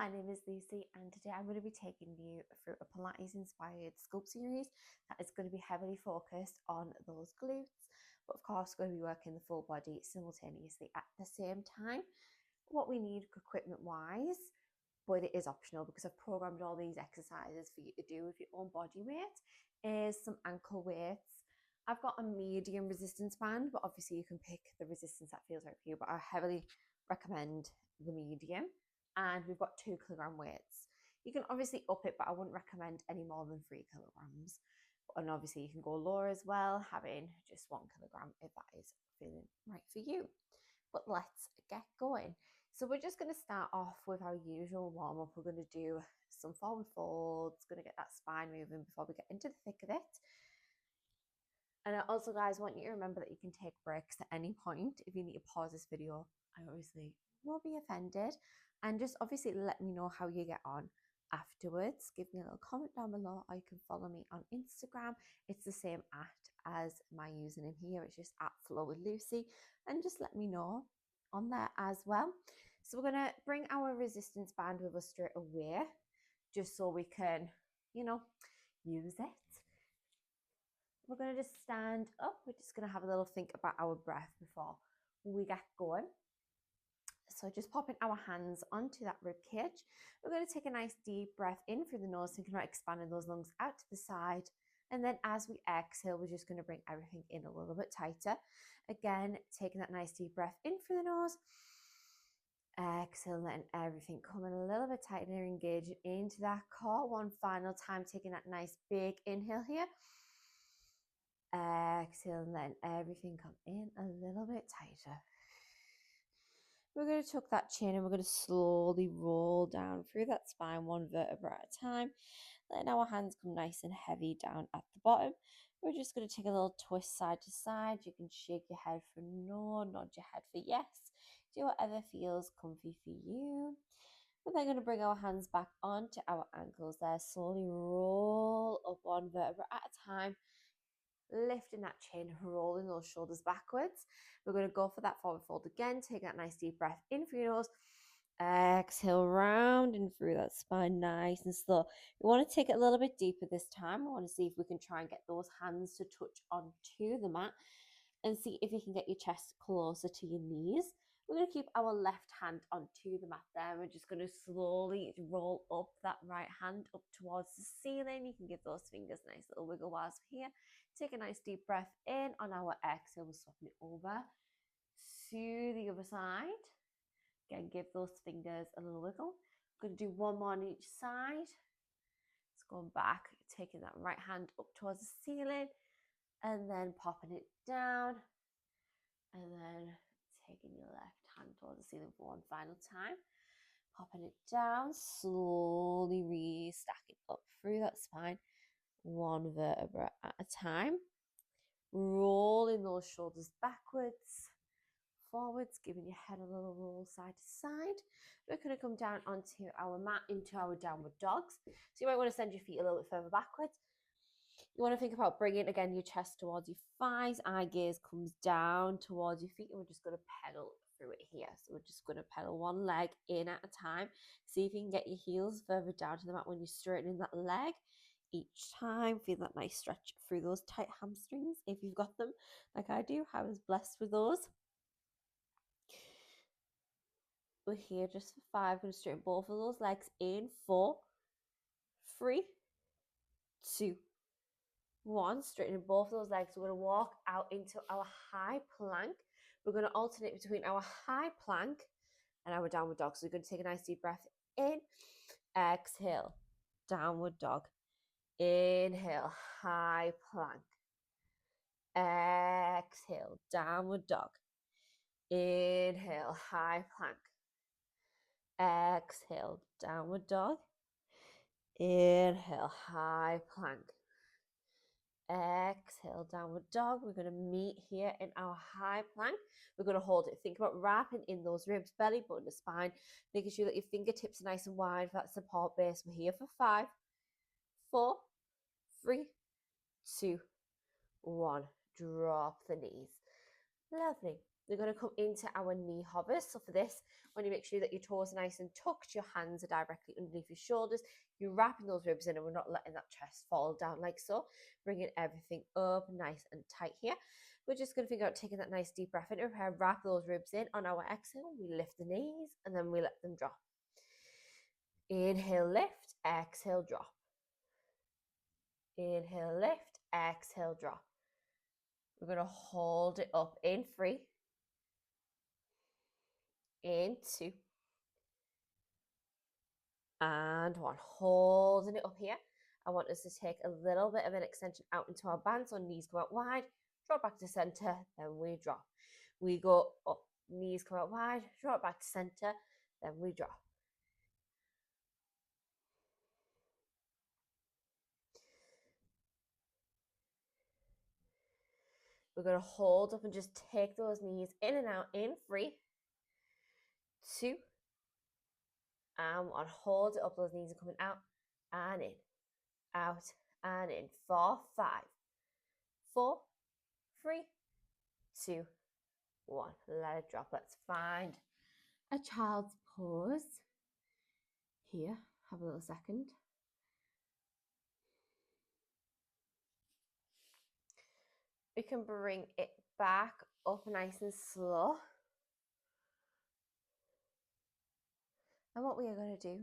my name is Lucy and today I'm going to be taking you through a Pilates inspired sculpt series that is going to be heavily focused on those glutes, but of course going to be working the full body simultaneously at the same time. What we need equipment wise, but it is optional because I've programmed all these exercises for you to do with your own body weight, is some ankle weights. I've got a medium resistance band, but obviously you can pick the resistance that feels right for you, but I heavily recommend the medium. And we've got 2 kilogram weights. You can obviously up it, but I wouldn't recommend any more than 3 kilograms. And obviously you can go lower as well, having just 1 kilogram if that is feeling right for you. But let's get going. So we're just going to start off with our usual warm up. We're going to do some forward folds, going to get that spine moving before we get into the thick of it. And I also, guys, want you to remember that you can take breaks at any point. If you need to pause this video, I obviously will be offended. And just obviously let me know how you get on afterwards. Give me a little comment down below, or you can follow me on Instagram. It's the same as my username here. It's just @flowwithlucy. And just let me know on there as well. So we're going to bring our resistance band with us straight away, just so we can, use it. We're going to just stand up. We're just going to have a little think about our breath before we get going. So just popping our hands onto that rib cage. We're going to take a nice deep breath in through the nose, thinking about expanding those lungs out to the side. And then as we exhale, we're just going to bring everything in a little bit tighter. Again, taking that nice deep breath in through the nose. Exhale, letting everything come in a little bit tighter, engaging into that core. One final time, taking that nice big inhale here. Exhale, and letting everything come in a little bit tighter. We're going to tuck that chin and we're going to slowly roll down through that spine, 1 vertebra at a time, letting our hands come nice and heavy down at the bottom. We're just going to take a little twist side to side. You can shake your head for no, nod your head for yes. Do whatever feels comfy for you. We're then going to bring our hands back onto our ankles there. Slowly roll up 1 vertebra at a time. Lifting that chin, rolling those shoulders backwards. We're going to go for that forward fold again. Take that nice deep breath in through your nose. Exhale, rounding through that spine nice and slow. We want to take it a little bit deeper this time. We want to see if we can try and get those hands to touch onto the mat and see if you can get your chest closer to your knees. We're going to keep our left hand onto the mat there. We're just going to slowly roll up that right hand up towards the ceiling. You can give those fingers a nice little wiggle whilst we're here. Take a nice deep breath in. On our exhale, we're swapping it over to the other side. Again, give those fingers a little wiggle. We're going to do 1 more on each side. It's going back, taking that right hand up towards the ceiling and then popping it down. And then taking your left hand towards the ceiling for 1 final time. Popping it down, slowly restacking up through that spine, 1 vertebra at a time. Rolling those shoulders backwards, forwards, giving your head a little roll side to side. We're going to come down onto our mat into our downward dogs. So you might want to send your feet a little bit further backwards. You want to think about bringing, again, your chest towards your thighs. Eye gaze comes down towards your feet, and we're just going to pedal through it here. So we're just going to pedal 1 leg in at a time. See if you can get your heels further down to the mat when you're straightening that leg. Each time, feel that nice stretch through those tight hamstrings if you've got them, like I do. I was blessed with those. We're here just for 5. We're going to straighten both of those legs in 4, 3, 2, 1. Straightening both of those legs. We're going to walk out into our high plank. We're going to alternate between our high plank and our downward dog. So we're going to take a nice deep breath in. Exhale, downward dog. Inhale, high plank. Exhale, downward dog. Inhale, high plank. Exhale, downward dog. Inhale, high plank. Exhale, downward dog. We're going to meet here in our high plank. We're going to hold it. Think about wrapping in those ribs, belly button, the spine, making sure that your fingertips are nice and wide for that support base. We're here for 5, 4, 3, 2, 1. Drop the knees. Lovely. We're going to come into our knee hovers. So for this, when you make sure that your toes are nice and tucked, your hands are directly underneath your shoulders, you're wrapping those ribs in and we're not letting that chest fall down like so. Bringing everything up nice and tight here. We're just going to figure out taking that nice deep breath in, prepare, wrap those ribs in. On our exhale, we lift the knees and then we let them drop. Inhale, lift, exhale, drop. Inhale, lift, exhale, drop. We're going to hold it up in 3, in 2, and 1. Holding it up here. I want us to take a little bit of an extension out into our band, so knees go out wide, drop back to center, then we drop. We go up, knees come out wide, drop back to center, then we drop. We're going to hold up and just take those knees in and out in 3, 2, and 1. Hold it up, those knees are coming out and in, out and in. 4, 5, 4, 3, 2, 1. Let it drop. Let's find a child's pose here. Have a little second. We can bring it back up nice and slow. And what we are going to do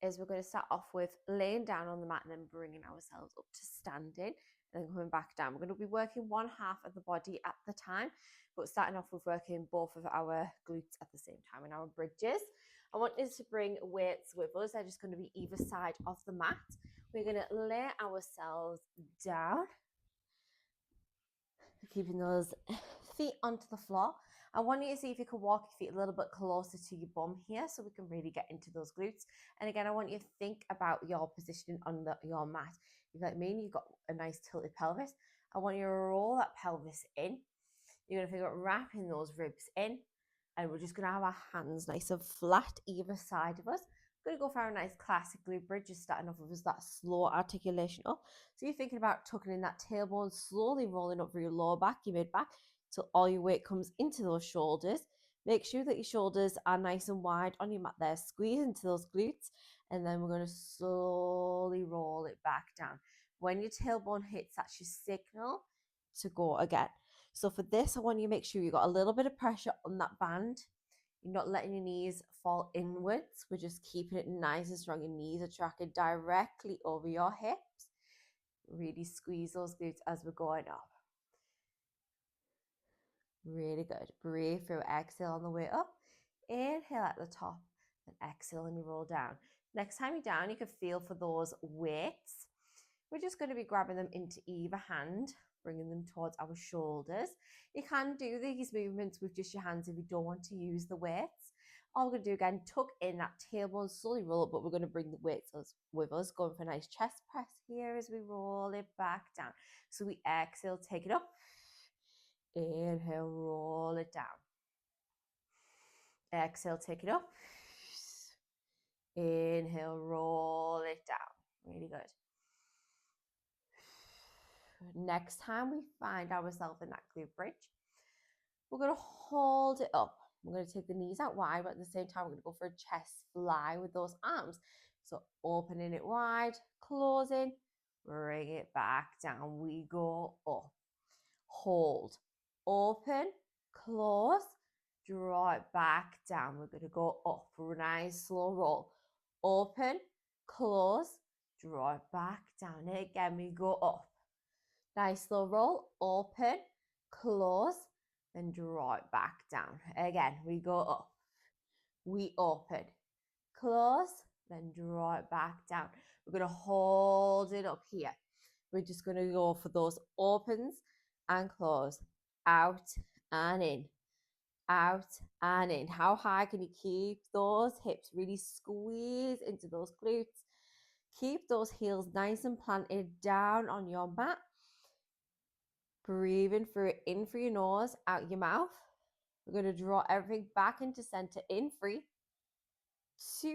is we're going to start off with laying down on the mat and then bringing ourselves up to standing and then coming back down. We're going to be working one half of the body at the time, but starting off with working both of our glutes at the same time in our bridges. I want us to bring weights with us. They're just going to be either side of the mat. We're going to lay ourselves down, keeping those feet onto the floor. I want you to see if you can walk your feet a little bit closer to your bum here so we can really get into those glutes. And again, I want you to think about your positioning on your mat. If like me and you've got a nice tilted pelvis, I want you to roll that pelvis in. You're going to figure out wrapping those ribs in. And we're just going to have our hands nice and flat either side of us. We're going to go for our nice classic glute bridge, just starting off with that slow articulation up. So you're thinking about tucking in that tailbone, slowly rolling up through your lower back, your mid back, till all your weight comes into those shoulders. Make sure that your shoulders are nice and wide on your mat there. Squeeze into those glutes. And then we're going to slowly roll it back down. When your tailbone hits, that's your signal to go again. So for this, I want you to make sure you've got a little bit of pressure on that band. You're not letting your knees fall inwards. We're just keeping it nice and strong. Your knees are tracking directly over your hips. Really squeeze those glutes as we're going up. Really good. Breathe through. Exhale on the way up. Inhale at the top. And exhale and you roll down. Next time you're down, you can feel for those weights. We're just going to be grabbing them into either hand, bringing them towards our shoulders. You can do these movements with just your hands if you don't want to use the weights. All we're going to do again, tuck in that tailbone, slowly roll up, but we're going to bring the weights with us, going for a nice chest press here as we roll it back down. So we exhale, take it up. Inhale, roll it down. Exhale, take it up. Inhale, roll it down. Really good. Next time we find ourselves in that glute bridge, we're going to hold it up. We're going to take the knees out wide, but at the same time, we're going to go for a chest fly with those arms. So opening it wide, closing, bring it back down. We go up, hold, open, close, draw it back down. We're going to go up, nice slow roll, open, close, draw it back down. And again, we go up. Nice slow roll, open, close, then draw it back down. Again, we go up, we open, close, then draw it back down. We're going to hold it up here. We're just going to go for those opens and close, out and in, out and in. How high can you keep those hips? Really squeeze into those glutes. Keep those heels nice and planted down on your mat. Breathing through it, in through your nose, out your mouth. We're going to draw everything back into center in 3, 2,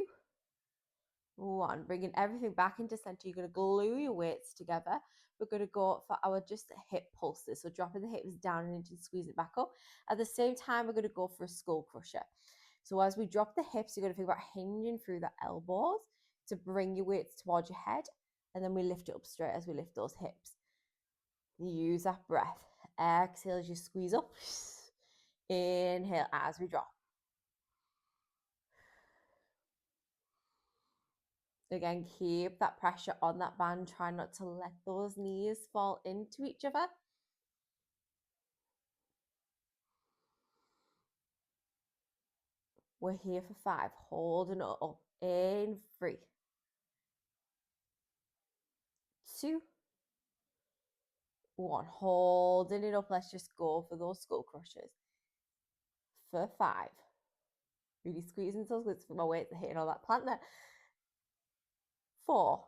1. Bringing everything back into center. You're going to glue your weights together. We're going to go for our just hip pulses. So dropping the hips down and into squeeze it back up. At the same time, we're going to go for a skull crusher. So as we drop the hips, you're going to think about hinging through the elbows to bring your weights towards your head. And then we lift it up straight as we lift those hips. Use that breath. Exhale as you squeeze up. Inhale as we drop. Again, keep that pressure on that band. Try not to let those knees fall into each other. We're here for 5. Holding it up. In 3, 2, 1. Holding it up. Let's just go for those skull crushers. For 5. Really squeezing those glutes for my weight, hitting all that plant there. 4,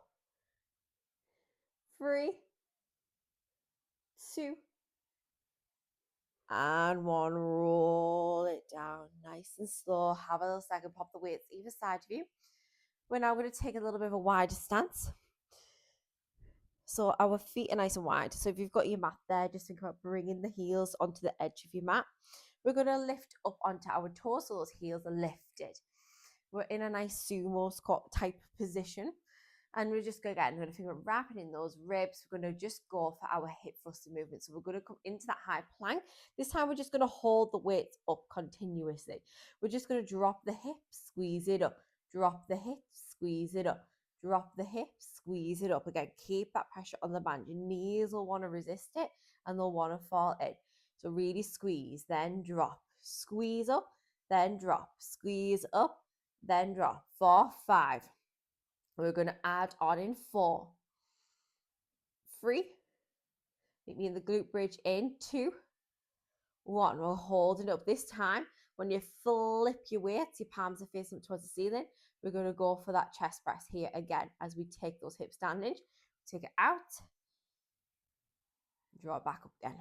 3, 2, and 1. Roll it down nice and slow. Have a little second. Pop the weights either side of you. We're now going to take a little bit of a wider stance. So our feet are nice and wide. So if you've got your mat there, just think about bringing the heels onto the edge of your mat. We're going to lift up onto our toes, so those heels are lifted. We're in a nice sumo squat type position. And we're just going to think about wrapping in those ribs. We're going to just go for our hip thruster movement. So we're going to come into that high plank. This time we're just going to hold the weights up continuously. We're just going to drop the hips, squeeze it up. Drop the hips, squeeze it up. Drop the hips, squeeze it up. Again, keep that pressure on the band. Your knees will want to resist it and they'll want to fall in. So really squeeze, then drop. Squeeze up, then drop. Squeeze up, then drop. 4, 5. We're going to add on in 4, 3. Meet me in the glute bridge in 2, 1. We're holding up. This time, when you flip your weights, your palms are facing up towards the ceiling. We're going to go for that chest press here again as we take those hips down inch. Take it out. Draw it back up again.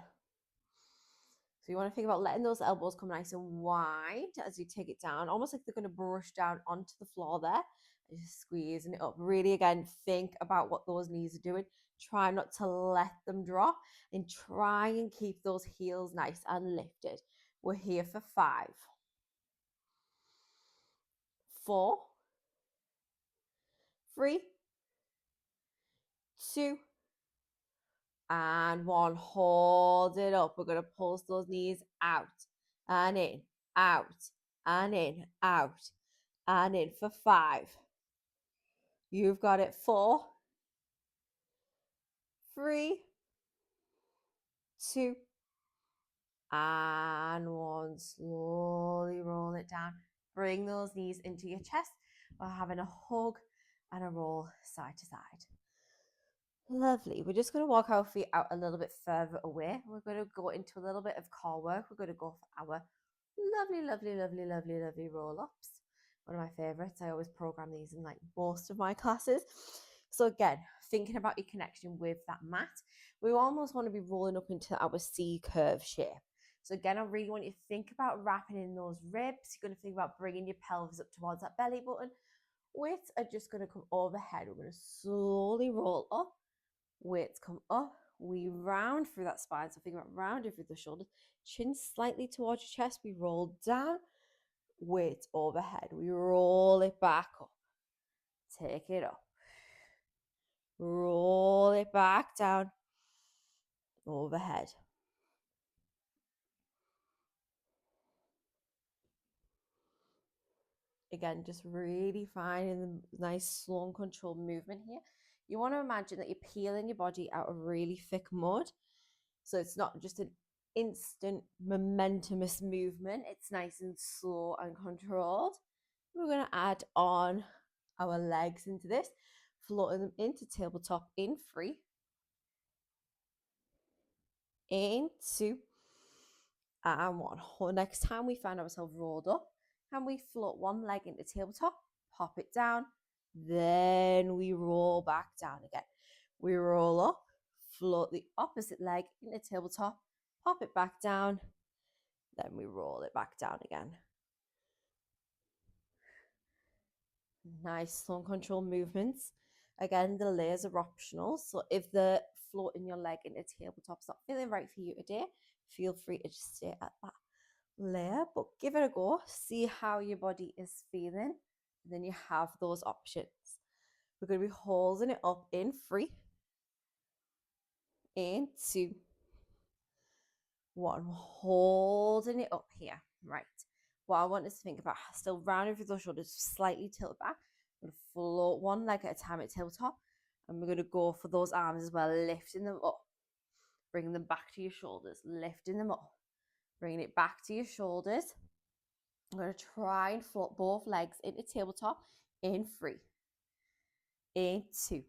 So you want to think about letting those elbows come nice and wide as you take it down, almost like they're going to brush down onto the floor there. And just squeezing it up. Really, again, think about what those knees are doing. Try not to let them drop and try and keep those heels nice and lifted. We're here for 5, 4, 3, 2, and 1. Hold it up. We're going to pulse those knees out and in, out and in, out and in for 5. You've got it. 4, 3, 2, and 1. Slowly roll it down. Bring those knees into your chest while having a hug and a roll side to side. Lovely. We're just going to walk our feet out a little bit further away. We're going to go into a little bit of core work. We're going to go for our lovely, lovely, lovely, lovely, lovely roll-ups. One of my favorites. I always program these in like most of my classes. So again, thinking about your connection with that mat, we almost want to be rolling up into our C curve shape. So again, I really want you to think about wrapping in those ribs. You're going to think about bringing your pelvis up towards that belly button. Weights are just going to come overhead. We're going to slowly roll up. Weights come up. We round through that spine. So think about rounding through the shoulders. Chin slightly towards your chest. We roll down. Weights overhead. We roll it back up. Take it up. Roll it back down. Overhead. Again, just really finding the nice, slow and controlled movement here. You want to imagine that you're peeling your body out of really thick mud. So it's not just an instant momentumous movement. It's nice and slow and controlled. We're going to add on our legs into this, floating them into tabletop in 3, in 2, and 1. Next time we find ourselves rolled up, and we float one leg into tabletop, pop it down, then we roll back down again. We roll up, float the opposite leg into tabletop, pop it back down, then we roll it back down again. Nice, slow and controlled movements. Again, the layers are optional. So if the floating your leg into tabletop's not feeling right for you today, feel free to just stay at that layer, but give it a go. See how your body is feeling. And then you have those options. We're going to be holding it up in 3, in 2, 1. Holding it up here. Right. What I want us to think about, still rounding through those shoulders, slightly tilt back. I'm going to float one leg at a time at tabletop. And we're going to go for those arms as well, lifting them up. Bringing them back to your shoulders, lifting them up. Bringing it back to your shoulders. I'm going to try and float both legs into tabletop in 3, in 2,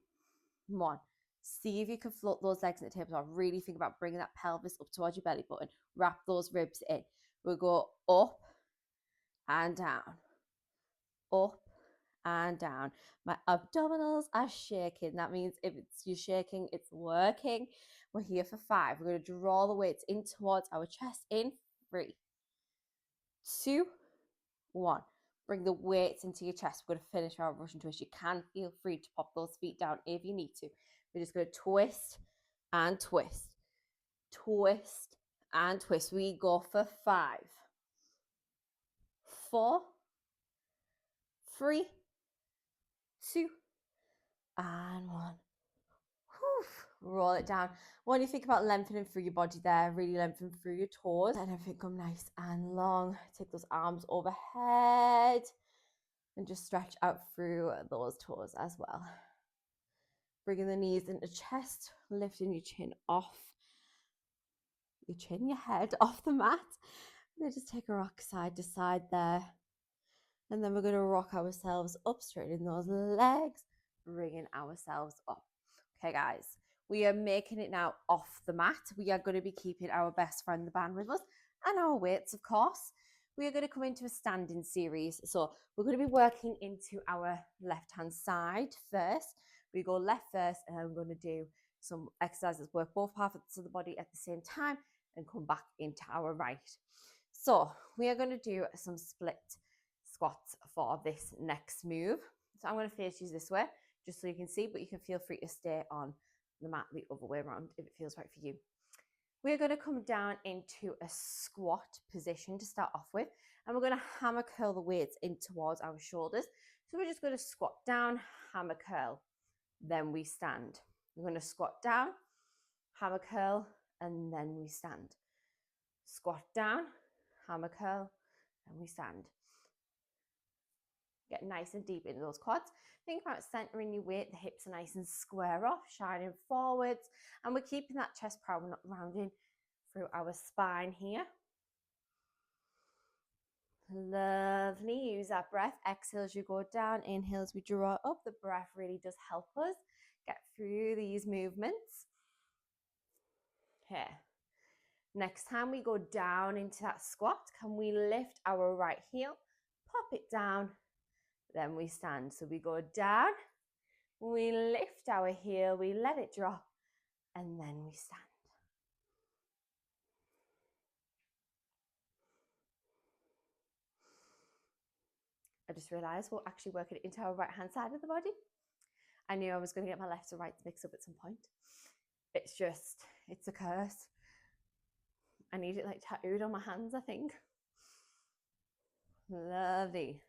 1. See if you can float those legs into tabletop. Really think about bringing that pelvis up towards your belly button. Wrap those ribs in. We'll go up and down, up and down. My abdominals are shaking. That means if you're shaking, it's working. We're here for 5. We're going to draw the weights in towards our chest in 3, 2, 1. Bring the weights into your chest. We're going to finish our Russian twist. You can feel free to pop those feet down if you need to. We're just going to twist and twist, twist and twist. We go for 5, 4, 3, 2, and 1. Roll it down. When you think about lengthening through your body there, really lengthen through your toes and everything come nice and long. Take those arms overhead and just stretch out through those toes as well. Bringing the knees into chest, lifting your chin off, your head off the mat. And then just take a rock side to side there. And then we're going to rock ourselves up, straightening those legs, bringing ourselves up. Okay, guys, we are making it now off the mat. We are going to be keeping our best friend, the band, with us and our weights, of course. We are going to come into a standing series. So we're going to be working into our left-hand side first. We go left first, and I'm going to do some exercises, work both halves of the body at the same time, and come back into our right. So we are going to do some split squats for this next move. So I'm going to face you this way, just so you can see, but you can feel free to stay on the mat the other way around if it feels right for you. We're going to come down into a squat position to start off with, and we're going to hammer curl the weights in towards our shoulders. So we're just going to squat down, hammer curl, then we stand. We're going to squat down, hammer curl, and then we stand. Squat down, hammer curl, and we stand. Get nice and deep into those quads. Think about centering your weight. The hips are nice and square off, shining forwards. And we're keeping that chest proud. We're not rounding through our spine here. Lovely. Use that breath. Exhale as you go down. Inhale as we draw up. The breath really does help us get through these movements. Here. Next time we go down into that squat, can we lift our right heel, pop it down, then we stand. So we go down, we lift our heel, we let it drop, and then we stand. I just realized we're actually working into our right hand side of the body. I knew I was going to get my left and right mixed up at some point. It's a curse. I need it like tattooed on my hands, I think. Lovely.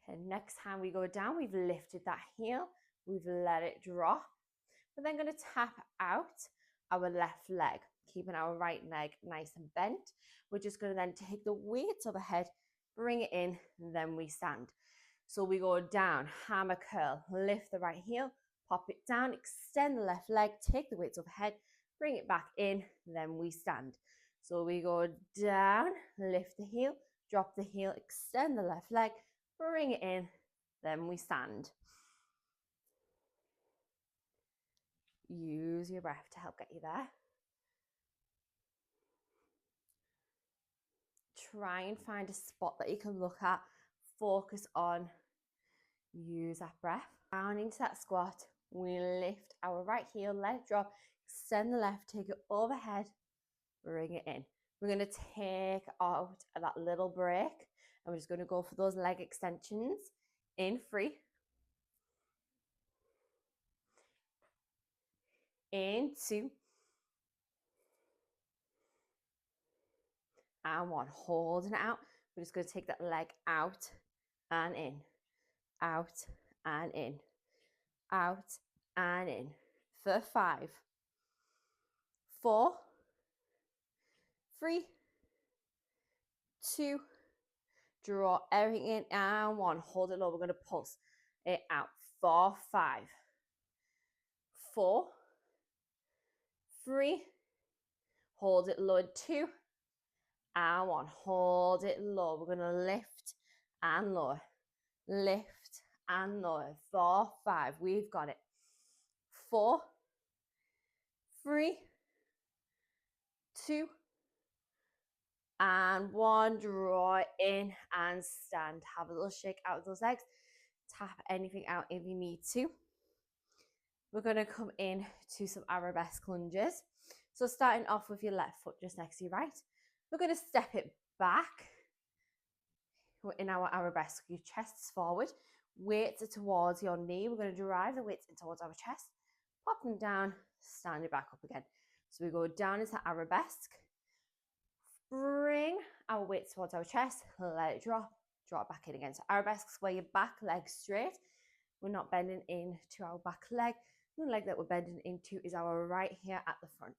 Okay, next time we go down, we've lifted that heel, we've let it drop. We're then going to tap out our left leg, keeping our right leg nice and bent. We're just going to then take the weights overhead, bring it in, and then we stand. So we go down, hammer curl, lift the right heel, pop it down, extend the left leg, take the weights overhead, bring it back in, then we stand. So we go down, lift the heel, drop the heel, extend the left leg, bring it in, then we stand. Use your breath to help get you there. Try and find a spot that you can look at, focus on. Use that breath. Down into that squat, we lift our right heel, let it drop, extend the left, take it overhead, bring it in. We're going to take out that little break And we're just going to go for those leg extensions in 3, in 2, and 1. Holding it out. We're just going to take that leg out and in, out and in, out and in, for 5, 4, 3, 2, draw everything in, and 1. Hold it low. We're going to pulse it out for 5, 4, 3, hold it low, 2, and 1. Hold it low. We're going to lift and lower, lift and lower for 5. We've got it. 4, 3, 2, and 1. Draw in and stand. Have a little shake out of those legs. Tap anything out if you need to. We're going to come in to some arabesque lunges. So starting off with your left foot just next to your right. We're going to step it back. In our arabesque, your chest's forward, weights are towards your knee. We're going to drive the weights in towards our chest, pop them down, stand it back up again. So we go down into arabesque, bring our weights towards our chest, let it drop, drop back in again. So arabesque is where your back leg straight. We're not bending into our back leg. The leg that we're bending into is our right here at the front.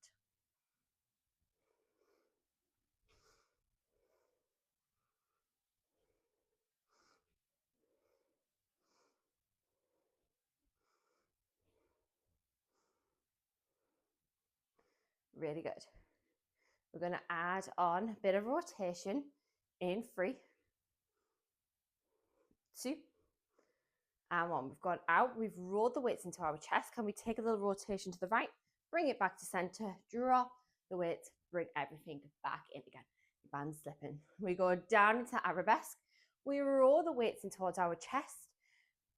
Really good. We're going to add on a bit of rotation in 3, 2, and 1. We've gone out. We've rolled the weights into our chest. Can we take a little rotation to the right? Bring it back to center. Drop the weights. Bring everything back in again. Band slipping. We go down into arabesque. We roll the weights in towards our chest.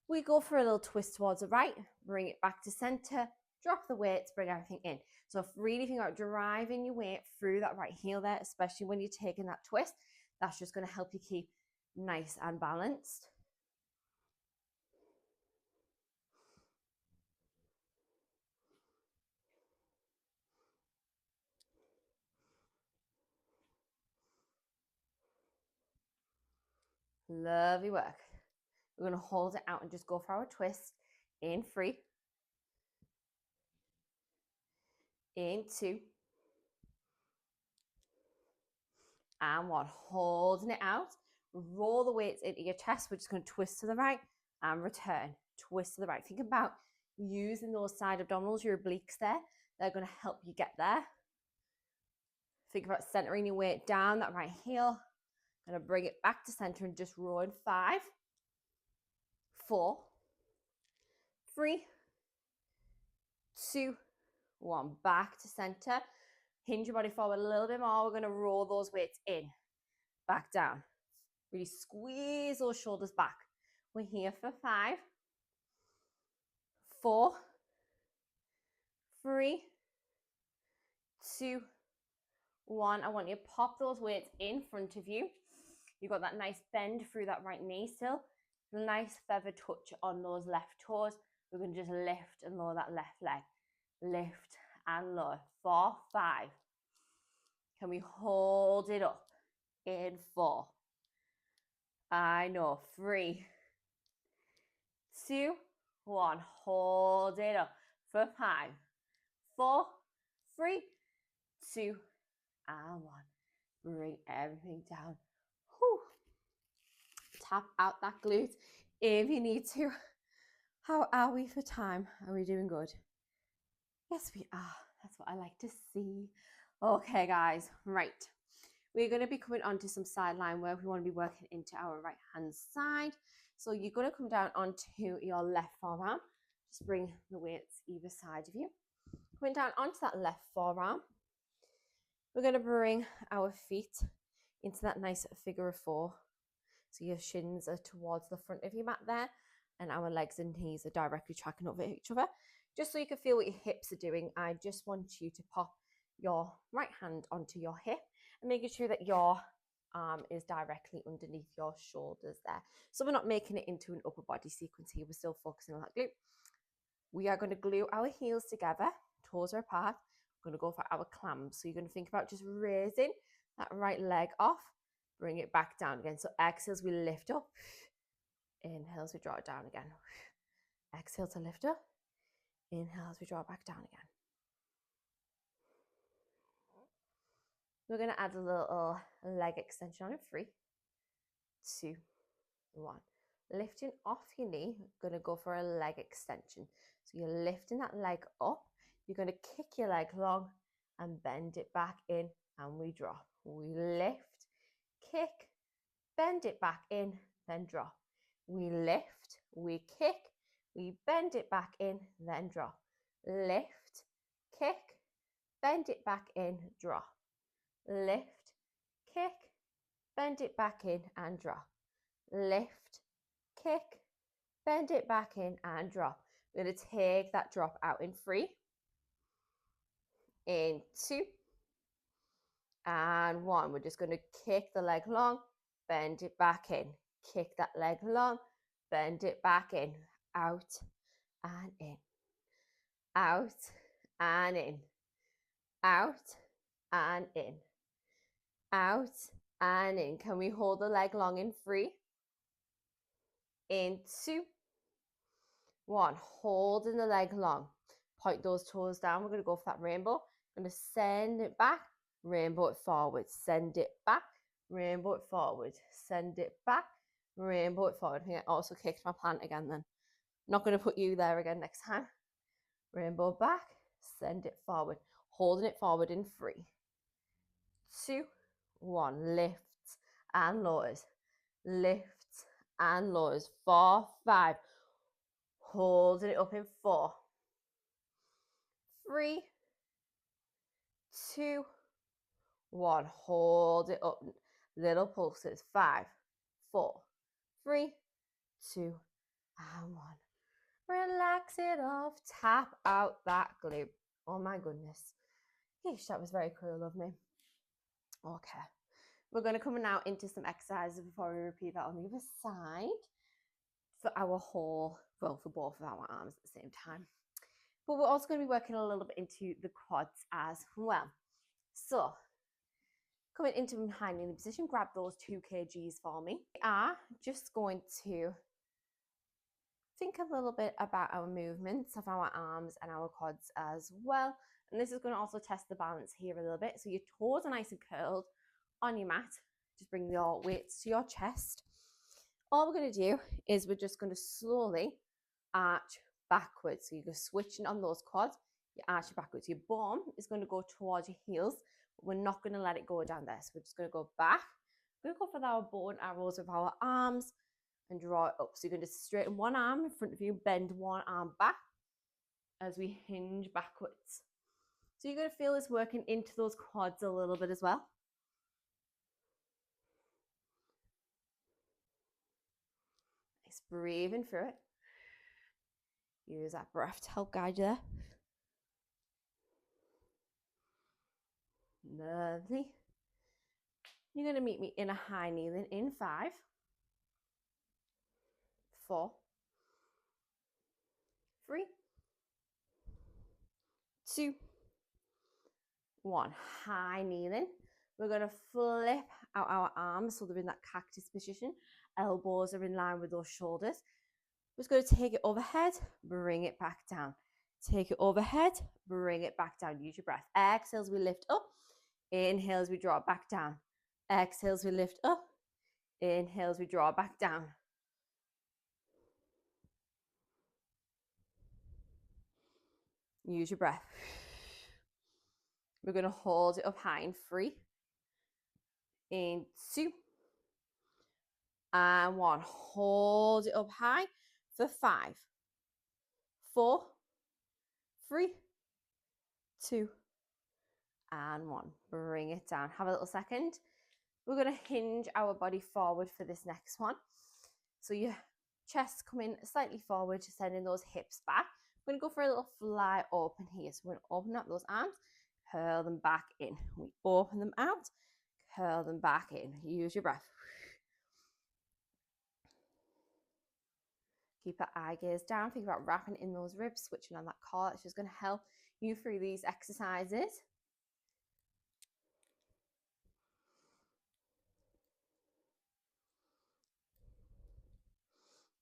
We go for a little twist towards the right. Bring it back to center. Drop the weights. Bring everything in. So if really think about driving your weight through that right heel there, especially when you're taking that twist, that's just going to help you keep nice and balanced. Lovely work. We're going to hold it out and just go for our twist in 3, in 2, and 1. Holding it out. Roll the weights into your chest. We're just going to twist to the right and return. Twist to the right. Think about using those side abdominals, your obliques there. They're going to help you get there. Think about centering your weight down that right heel. Going to bring it back to center and just roll in 5, 4, 3, 2, 1. Back to center. Hinge your body forward a little bit more. We're going to roll those weights in, back down. Really squeeze those shoulders back. We're here for 5, 4, 3, 2, 1. I want you to pop those weights in front of you. You've got that nice bend through that right knee still. Nice feather touch on those left toes. We're going to just lift and lower that left leg. Lift and lower. 4, 5. Can we hold it up? In 4. I know. 3, 2, 1. Hold it up for 5, 4, 3, 2, and 1. Bring everything down. Whew. Tap out that glute if you need to. How are we for time? Are we doing good? Yes, we are. That's what I like to see. Okay, guys. Right. We're going to be coming on to some sideline work. We want to be working into our right hand side. So you're going to come down onto your left forearm. Just bring the weights either side of you. Coming down onto that left forearm. We're going to bring our feet into that nice figure of 4. So your shins are towards the front of your mat there. And our legs and knees are directly tracking over each other. Just so you can feel what your hips are doing, I just want you to pop your right hand onto your hip and making sure that your arm is directly underneath your shoulders there. So we're not making it into an upper body sequence here. We're still focusing on that glute. We are going to glue our heels together, toes are apart. We're going to go for our clams. So you're going to think about just raising that right leg off, bring it back down again. So exhales, we lift up. Inhales, we draw it down again. Exhale to lift up. Inhales, we draw it back down again. We're going to add a little leg extension on it. 3, 2, 1. Lifting off your knee, going to go for a leg extension. So you're lifting that leg up. You're going to kick your leg long and bend it back in, and we drop. We lift, kick, bend it back in, then drop. We lift, we kick, we bend it back in, then drop. Lift, kick, bend it back in, drop. Lift, kick, bend it back in and drop. Lift, kick, bend it back in and drop. We're going to take that drop out in 3, in 2, and 1. We're just going to kick the leg long, bend it back in. Kick that leg long, bend it back in. Out and in. Out and in. Out and in. Out and in. Can we hold the leg long in 3? In 2, 1. Holding the leg long. Point those toes down. We're going to go for that rainbow. I'm going to send it back, rainbow it forward. Send it back, rainbow it forward. Send it back, rainbow it forward. I think I also kicked my plant again then. Not going to put you there again next time. Rainbow back, send it forward. Holding it forward in 3, 2, 1. Lifts and lowers. Lifts and lowers. 4, 5. Holding it up in 4, 3, 2, 1. Hold it up. Little pulses. 5, 4, 3, 2, and 1. Relax it off. Tap out that glute. Oh my goodness. Yeesh, that was very cruel of me. Okay. We're going to come now into some exercises before we repeat that on the other side for our whole, well, for both of our arms at the same time. But we're also going to be working a little bit into the quads as well. So, coming into high kneeling position, grab those 2 kgs for me. We are just going to think a little bit about our movements of our arms and our quads as well. And this is going to also test the balance here a little bit. So your toes are nice and curled on your mat. Just bring your weights to your chest. All we're going to do is we're just going to slowly arch backwards. So you're switching on those quads, you arch backwards. Your bum is going to go towards your heels, but we're not going to let it go down there. So we're just going to go back. We're going to go for our bow and arrows with our arms and draw it up. So you're going to straighten one arm in front of you, bend one arm back as we hinge backwards. So you're going to feel this working into those quads a little bit as well. Nice, breathing through it. Use that breath to help guide you there. Lovely. You're going to meet me in a high kneeling in 5, 4, 3, 2, 1. High kneeling. We're going to flip out our arms so they're in that cactus position. Elbows are in line with those shoulders. We're just going to take it overhead, bring it back down. Take it overhead, bring it back down. Use your breath. Exhales, we lift up. Inhales, we draw it back down. Exhales, we lift up. Inhales, we draw it back down. Use your breath. We're going to hold it up high in 3, in 2, and 1. Hold it up high for 5, 4, 3, 2, and 1. Bring it down. Have a little second. We're going to hinge our body forward for this next one. So your chest coming slightly forward, sending those hips back. We're going to go for a little fly open here. So we're going to open up those arms, curl them back in. We open them out, curl them back in. Use your breath. Keep your eye gaze down. Think about wrapping in those ribs, switching on that core. It's just going to help you through these exercises.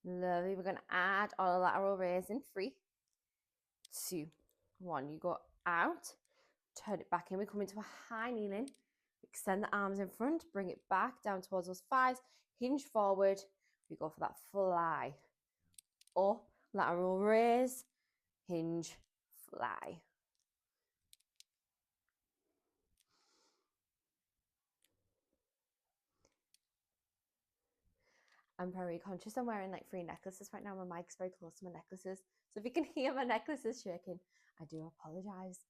Lovely. We're going to add our lateral raise in 3, 2, 1. You go out, turn it back in. We come into a high kneeling. Extend the arms in front, bring it back down towards those thighs, hinge forward. We go for that fly. Up, lateral raise, hinge, fly. I'm very conscious I'm wearing like 3 necklaces right now. My mic's very close to my necklaces. So if you can hear my necklaces shaking, I do apologize.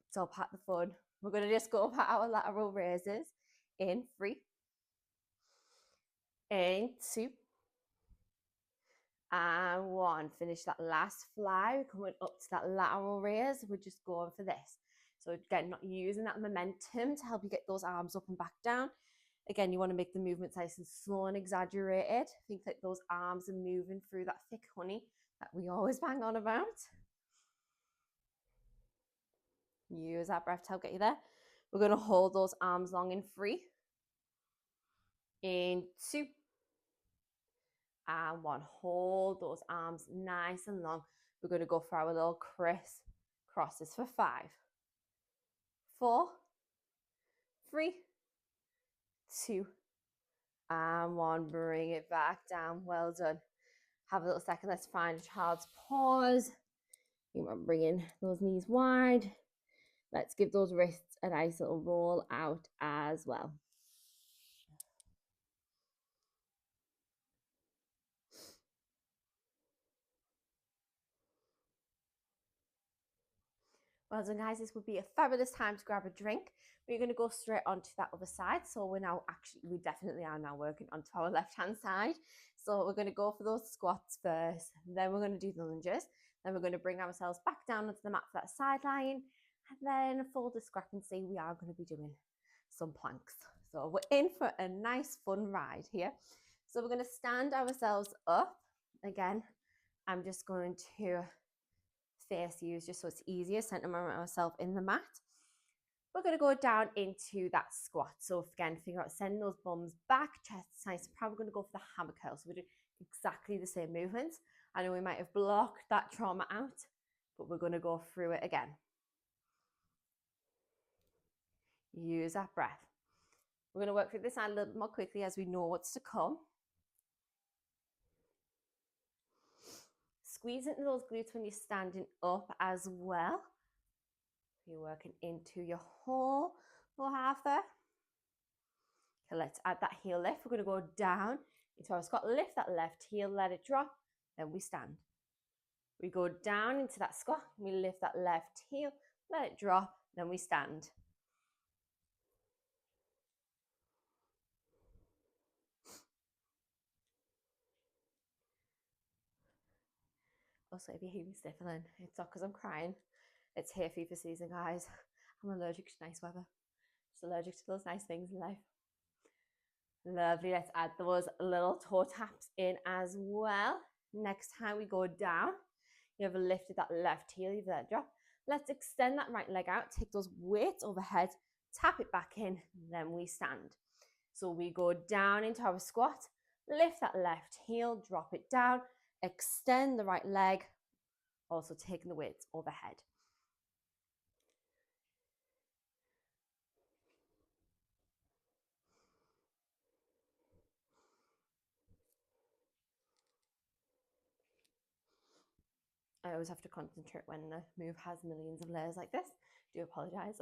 It's all part of the fun. We're going to just go for our lateral raises in 3, in 2, and 1. Finish that last fly. We're coming up to that lateral raise. We're just going for this. So again, not using that momentum to help you get those arms up and back down. Again, you want to make the movements nice and slow and exaggerated. Think that those arms are moving through that thick honey that we always bang on about. Use that breath to help get you there. We're going to hold those arms long in 3, in 2, and 1. Hold those arms nice and long. We're going to go for our little criss crosses for 5, 4, 3, 2, and 1. Bring it back down. Well done. Have a little second. Let's find a child's pause. You want bringing those knees wide. Let's give those wrists a nice little roll out as well. Well done, guys. This would be a fabulous time to grab a drink. We're going to go straight onto that other side. So we definitely are now working onto our left-hand side. So we're going to go for those squats first. Then we're going to do the lunges. Then we're going to bring ourselves back down onto the mat for that side lying. And then full discrepancy, we are going to be doing some planks. So we're in for a nice fun ride here. So we're going to stand ourselves up. Again, I'm just going to face you just so it's easier, center myself in the mat. We're going to go down into that squat. So again, figure out sending those bums back, chest nice and proud. We're going to go for the hammer curl. So we're doing exactly the same movements. I know we might have blocked that trauma out, but we're going to go through it again. Use that breath. We're going to work through this side a little more quickly as we know what's to come. Squeeze into those glutes when you're standing up as well. You're working into your whole lower half there. Okay, let's add that heel lift. We're going to go down into our squat. Lift that left heel, let it drop, then we stand. We go down into that squat. We lift that left heel, let it drop, then we stand. Also, if you hear me sniffling, it's not because I'm crying. It's hay fever season, guys. I'm allergic to nice weather. Just allergic to those nice things in life. Lovely. Let's add those little toe taps in as well. Next time we go down, you have lifted that left heel, you've let it drop. Let's extend that right leg out. Take those weights overhead, tap it back in, then we stand. So we go down into our squat, lift that left heel, drop it down, extend the right leg, also taking the weights overhead. I always have to concentrate when the move has millions of layers like this. Do apologize.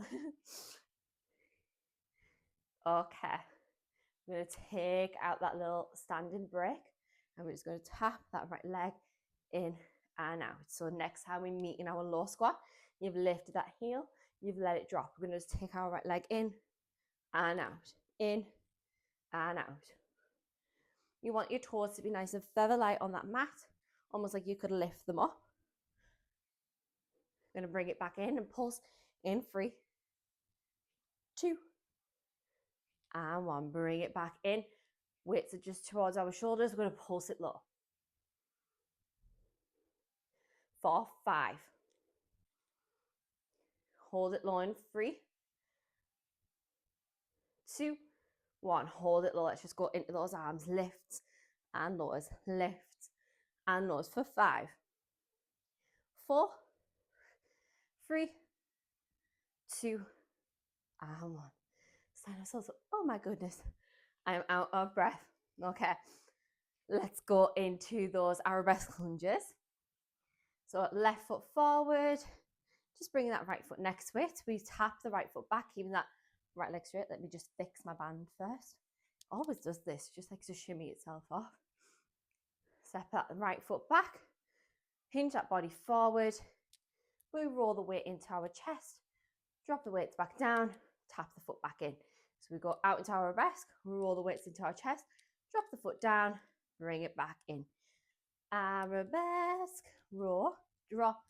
Okay. I'm going to take out that little standing break and we're just going to tap that right leg in and out. So next time we meet in our low squat, you've lifted that heel, you've let it drop. We're going to just take our right leg in and out, in and out. You want your toes to be nice and feather light on that mat, almost like you could lift them up. Going to bring it back in and pulse in 3, 2, and 1. Bring it back in. Weights are just towards our shoulders. We're going to pulse it low. 4, 5. Hold it low in 3, 2, 1. Hold it low. Let's just go into those arms. Lifts and lowers. Lifts and lowers for 5, 4, 3, 2, and 1. Stand ourselves up. Oh my goodness. I am out of breath. Okay. Let's go into those arabesque lunges. So left foot forward. Just bringing that right foot next to it. We tap the right foot back, keeping that right leg straight. Let me just fix my band first. Always does this, just likes to shimmy itself off. Step that right foot back. Hinge that body forward. We roll the weight into our chest. Drop the weights back down. Tap the foot back in. So we go out into our arabesque. Roll the weights into our chest. Drop the foot down. Bring it back in. Arabesque. Roll. Drop.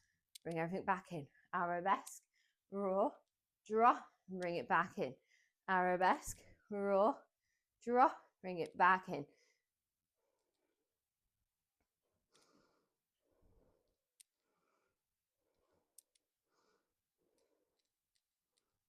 Bring everything back in. Arabesque. Roll. Drop. Bring it back in. Arabesque. Roll. Drop. Bring it back in.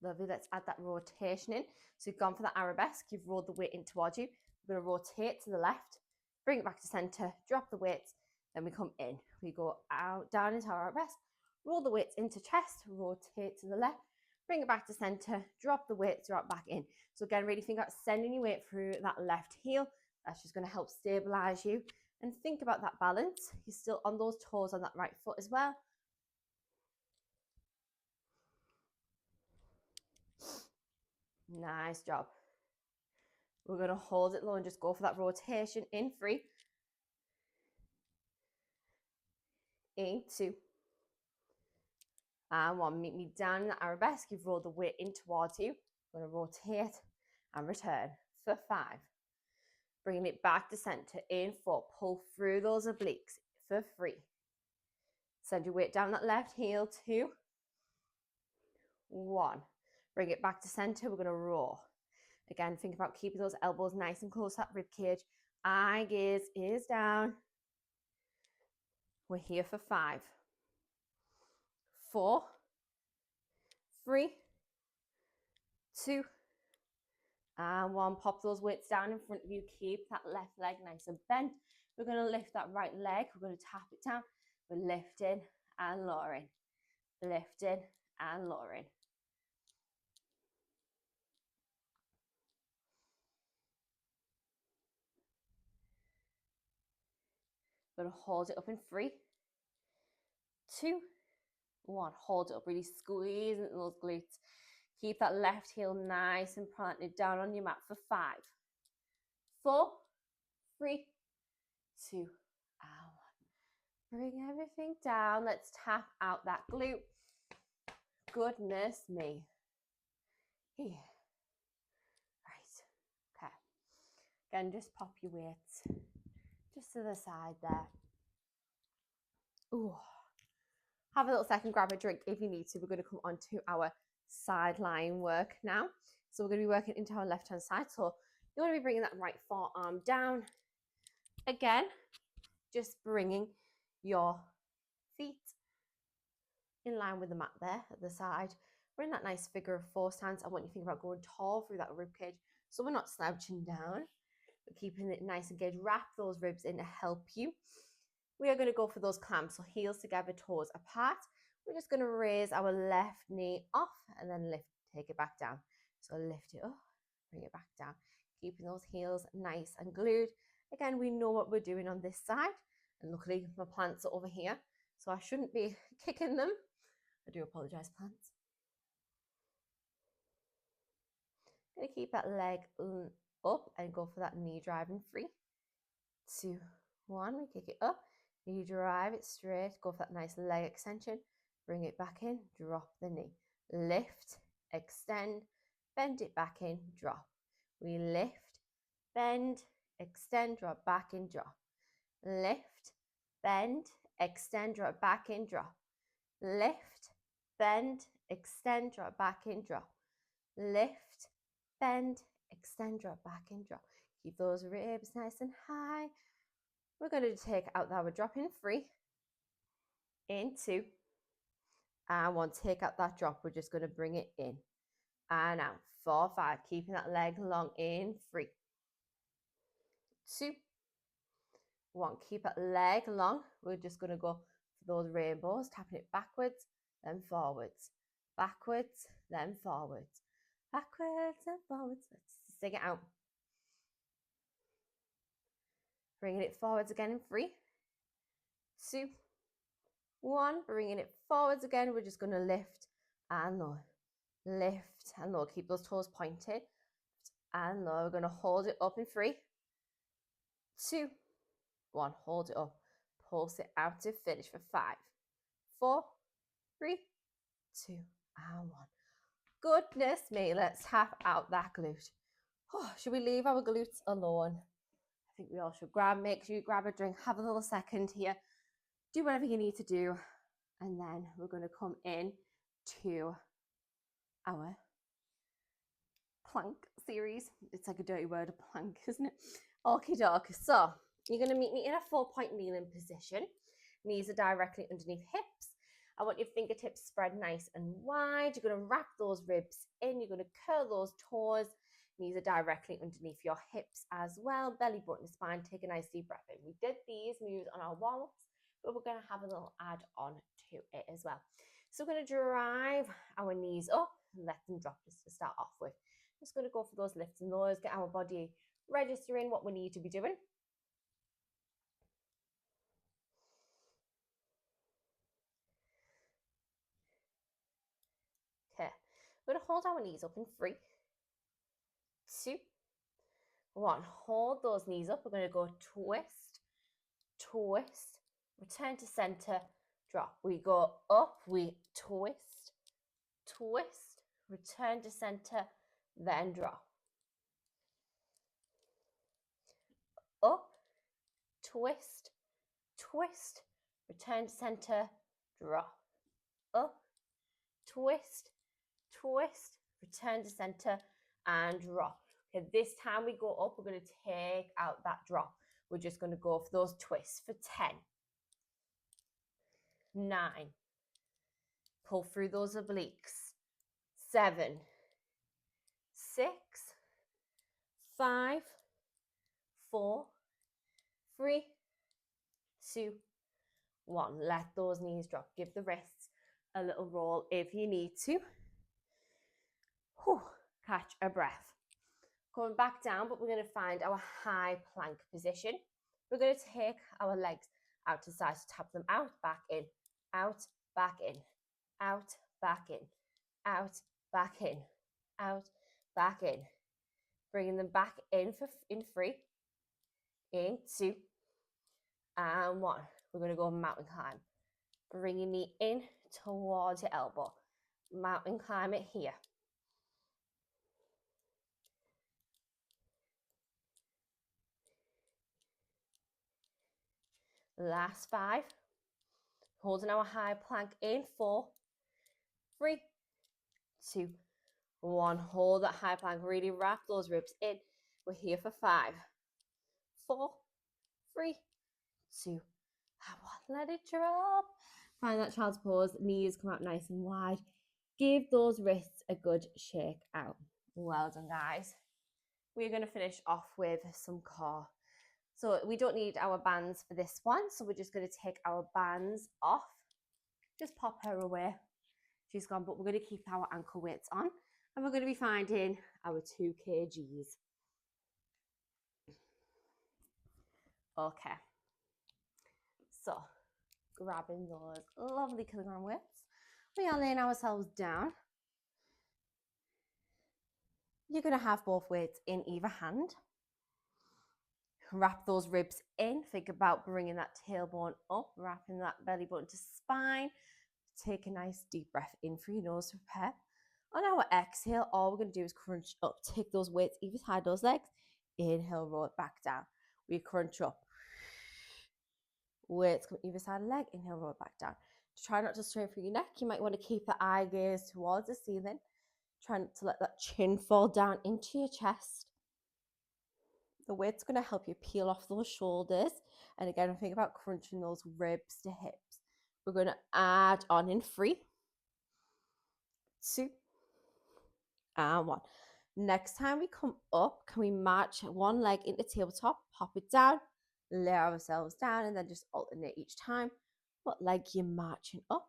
Lovely. Let's add that rotation in. So you've gone for that arabesque. You've rolled the weight in towards you. We're going to rotate to the left. Bring it back to center. Drop the weights. Then we come in. We go out, down into our arabesque. Roll the weights into chest. Rotate to the left. Bring it back to center. Drop the weights. Drop back in. So again, really think about sending your weight through that left heel. That's just going to help stabilize you. And think about that balance. You're still on those toes on that right foot as well. Nice job. We're going to hold it low and just go for that rotation in 3, in 2, and 1. Meet me down in the arabesque. You've rolled the weight in towards you. We're going to rotate and return for 5. Bringing it back to center in 4. Pull through those obliques for 3. Send your weight down that left heel. 2, 1. Bring it back to center. We're going to roll. Again, think about keeping those elbows nice and close to that rib cage. Eye gaze is down. We're here for 5, 4, 3, 2, and 1. Pop those weights down in front of you. Keep that left leg nice and bent. We're going to lift that right leg. We're going to tap it down. We're lifting and lowering. Lifting and lowering. We're going to hold it up in 3, 2, 1. Hold it up. Really squeeze into those glutes. Keep that left heel nice and planted down on your mat for 5, 4, 3, 2, and 1. Bring everything down. Let's tap out that glute. Goodness me. Here. Right. Okay. Again, just pop your weights just to the side there. Ooh. Have a little second, grab a drink if you need to. We're going to come on to our sideline work now. So we're going to be working into our left-hand side. So you want to be bringing that right forearm down. Again, just bringing your feet in line with the mat there at the side. We're in that nice figure of 4 stance. I want you to think about going tall through that rib cage. So we're not slouching down, but keeping it nice and engaged. Wrap those ribs in to help you. We are going to go for those clamps. So heels together, toes apart. We're just going to raise our left knee off and then lift, take it back down. So lift it up, bring it back down. Keeping those heels nice and glued. Again, we know what we're doing on this side. And luckily, my plants are over here, so I shouldn't be kicking them. I do apologize, plants. Going to keep that leg up and go for that knee drive in 3, 2, 1. We kick it up. You drive it straight. Go for that nice leg extension. Bring it back in. Drop the knee. Lift, extend, bend it back in, drop. We lift, bend, extend, drop back in, drop. Lift, bend, extend, drop back in, drop. Lift, bend, extend, drop back in, drop. Lift, bend, extend, drop, back in, drop. Keep those ribs nice and high. We're going to take out that, we're dropping 3, in 2, and 1. Take out that drop, we're just going to bring it in and out. 4, 5, keeping that leg long in, 3, 2, 1. Keep that leg long. We're just going to go for those rainbows, tapping it backwards, then forwards, backwards, then forwards, backwards and forwards. Let's sing it out. Bringing it forwards again in 3, 2, 1. Bringing it forwards again. We're just going to lift and lower, lift and lower. Keep those toes pointed and lower. We're going to hold it up in 3, 2, 1. Hold it up. Pulse it out to finish for 5, 4, 3, 2, and 1. Goodness me, let's tap out that glute. Oh, should we leave our glutes alone? I think we all should. Make sure you grab a drink, have a little second here, do whatever you need to do, and then we're going to come in to our plank series. It's like a dirty word, a plank, isn't it? Okie doke. So you're going to meet me in a 4-point kneeling position. Knees are directly underneath hips. I want your fingertips spread nice and wide. You're going to wrap those ribs in. You're going to curl those toes. Knees are directly underneath your hips as well. Belly button, spine. Take a nice deep breath in. We did these moves on our warm-ups, but we're going to have a little add-on to it as well. So we're going to drive our knees up and let them drop just to start off with. Just going to go for those lifts and lowers, get our body registering what we need to be doing. Okay, we're going to hold our knees up in 3, 2, 1. Hold those knees up. We're going to go twist, twist, return to center, drop. We go up, we twist, twist, return to center, then drop. Up, twist, twist, return to center, drop. Up, twist, twist, return to center, and drop. Okay, this time we go up, we're going to take out that drop. We're just going to go for those twists for 10, 9, pull through those obliques, 7, 6, 5, 4, 3, 2, 1. Let those knees drop. Give the wrists a little roll if you need to. Whew. Catch a breath. Coming back down, but we're going to find our high plank position. We're going to take our legs out to the side, so tap them out, back in, out, back in, out, back in, out, back in, out, back in. Bringing them back in in 3, in 2, and 1. We're going to go mountain climb. Bring your knee in towards your elbow. Mountain climb it here. Last 5. Holding our high plank in 4, 3, 2, 1. Hold that high plank. Really wrap those ribs in. We're here for 5, 4, 3, 2, and 1. Let it drop. Find that child's pose. Knees come out nice and wide. Give those wrists a good shake out. Well done, guys. We're going to finish off with some core. So we don't need our bands for this one. So we're just going to take our bands off. Just pop her away. She's gone, but we're going to keep our ankle weights on. And we're going to be finding our 2 kgs. Okay. So grabbing those lovely kilogram weights. We are laying ourselves down. You're going to have both weights in either hand. Wrap those ribs in. Think about bringing that tailbone up, wrapping that belly button to spine. Take a nice deep breath in through your nose to prepare. On our exhale, all we're going to do is crunch up. Take those weights either side those legs. Inhale, roll it back down. We crunch up. Weights come either side of the leg. Inhale, roll it back down. Try not to strain through your neck. You might want to keep the eye gaze towards the ceiling. Trying to let that chin fall down into your chest. The weight's going to help you peel off those shoulders. And again, think about crunching those ribs to hips. We're going to add on in 3, 2, and 1. Next time we come up, can we match one leg into tabletop, pop it down, lay ourselves down, and then just alternate each time. What leg you're marching up?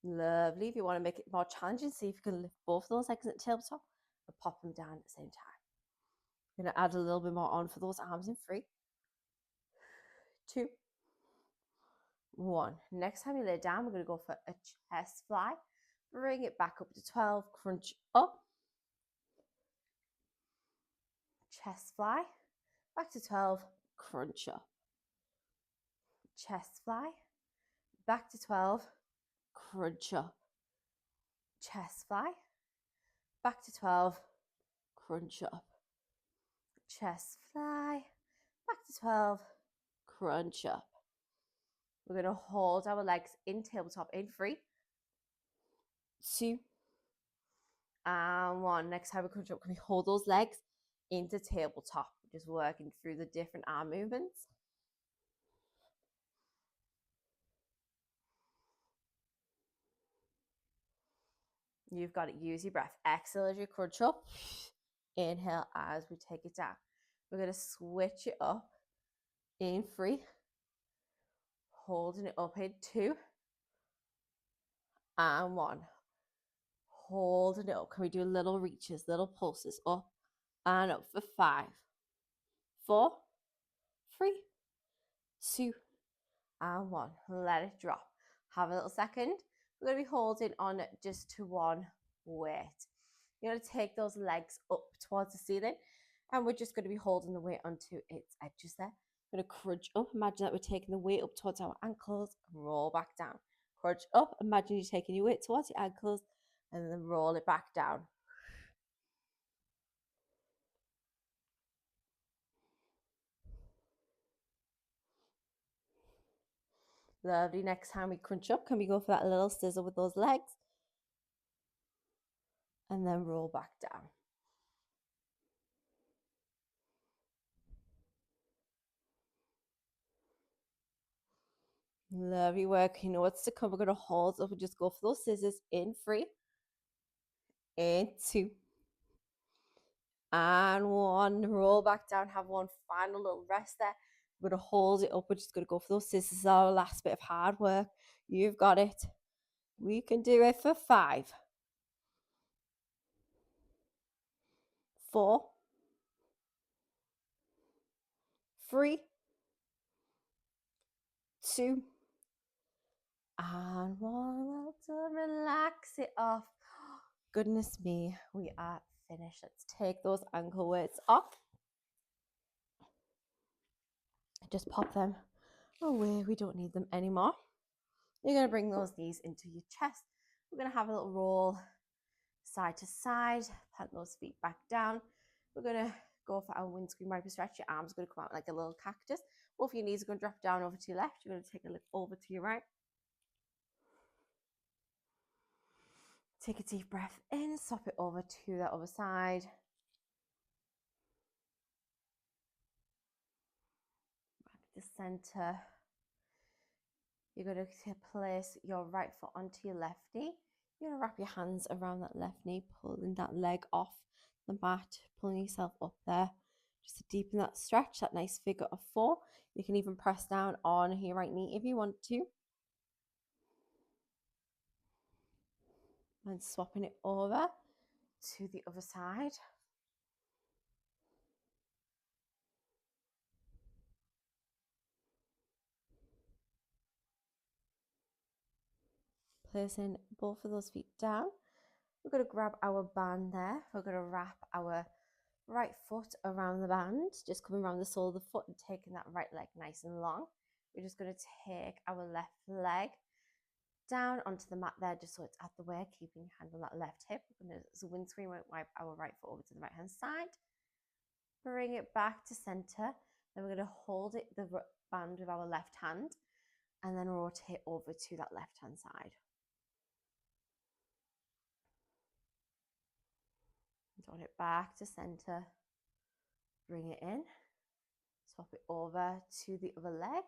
Lovely. If you want to make it more challenging, see if you can lift both of those legs at the tabletop and pop them down at the same time. I'm going to add a little bit more on for those arms in 3, 2, 1. Next time you lay down, we're going to go for a chest fly. Bring it back up to 12, crunch up. Chest fly, back to 12, crunch up. Chest fly, back to 12, crunch up. Chest fly, back to 12, crunch up. Chest fly, back to 12, crunch up. We're going to hold our legs in tabletop in 3, 2, and 1. Next time we crunch up, can we hold those legs into tabletop? Just working through the different arm movements. You've got it. Use your breath. Exhale as you crunch up. Inhale as we take it down. We're going to switch it up in 3, holding it up in 2, and 1. Holding it up. Can we do little reaches, little pulses up and up for 5, 4, 3, 2, and 1. Let it drop. Have a little second. We're going to be holding on just to one weight. You're going to take those legs up towards the ceiling, and we're just going to be holding the weight onto its edges there. We're going to crunch up. Imagine that we're taking the weight up towards our ankles and roll back down. Crunch up. Imagine you're taking your weight towards your ankles and then roll it back down. Lovely. Next time we crunch up, can we go for that little scissor with those legs? And then roll back down. Lovely work. You know what's to come. We're going to hold up and just go for those scissors in 3, in 2, and 1. Roll back down. Have one final little rest there. We're going to hold it up. We're just going to go for those scissors. Our last bit of hard work. You've got it. We can do it for 5, 4, 3, 2, and 1. Well done. Relax it off. Goodness me, we are finished. Let's take those ankle weights off. Just pop them away. We don't need them anymore. You're going to bring those knees into your chest. We're going to have a little roll side to side. Plant those feet back down. We're going to go for our windscreen wiper stretch. Your arms are going to come out like a little cactus. Both your knees are going to drop down over to your left. You're going to take a look over to your right. Take a deep breath in. Swap it over to the other side. Back to center. You're going to place your right foot onto your left knee. You're going to wrap your hands around that left knee, pulling that leg off the mat, pulling yourself up there. Just to deepen that stretch, that nice figure of 4. You can even press down on your right knee if you want to. And swapping it over to the other side. Placing both of those feet down. We're going to grab our band there. We're going to wrap our right foot around the band, just coming around the sole of the foot and taking that right leg nice and long. We're just going to take our left leg down onto the mat there, just so it's at the way, keeping your hand on that left hip. We're going to windscreen wipe our right foot over to the right hand side. Bring it back to center. Then we're going to hold it, the band with our left hand, and then rotate over to that left hand side. Draw it back to center, bring it in, swap it over to the other leg.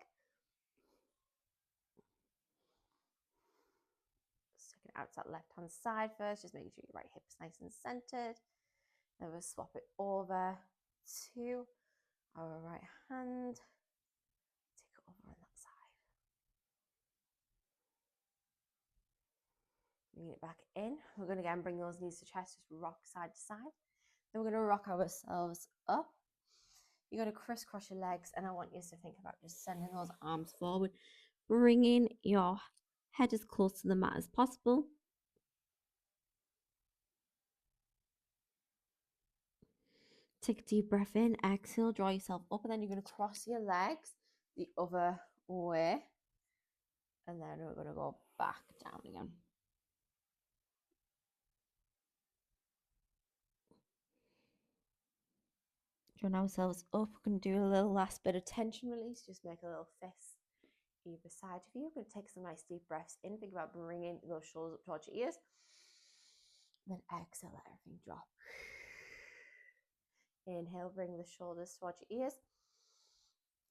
Stick it out to that left hand side first, just making sure your right hip is nice and centered. Then we'll swap it over to our right hand, take it over on that side. Bring it back in. We're going to again bring those knees to chest, just rock side to side. Then we're going to rock ourselves up. You're going to crisscross your legs, and I want you to think about just sending those arms forward, bringing your head as close to the mat as possible. Take a deep breath in, exhale, draw yourself up, and then you're going to cross your legs the other way. And then we're going to go back down again. Drawing ourselves up, we're going to do a little last bit of tension release, just make a little fist either side of you. We're going to take some nice deep breaths in, think about bringing those shoulders up towards your ears. Then exhale, let everything drop. Inhale, bring the shoulders towards your ears.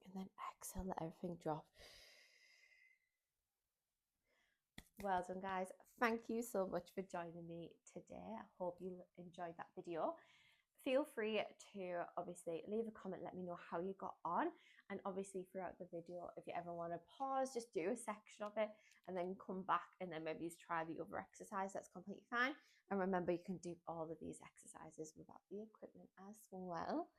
And then exhale, let everything drop. Well done, guys. Thank you so much for joining me today. I hope you enjoyed that video. Feel free to obviously leave a comment, let me know how you got on. And obviously throughout the video, if you ever want to pause, just do a section of it and then come back and then maybe just try the other exercise. That's completely fine. And remember, you can do all of these exercises without the equipment as well.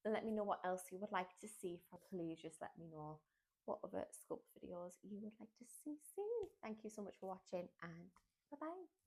Let me know what else you would like to see. Please just let me know what other sculpt videos you would like to see soon. Thank you so much for watching, and bye-bye.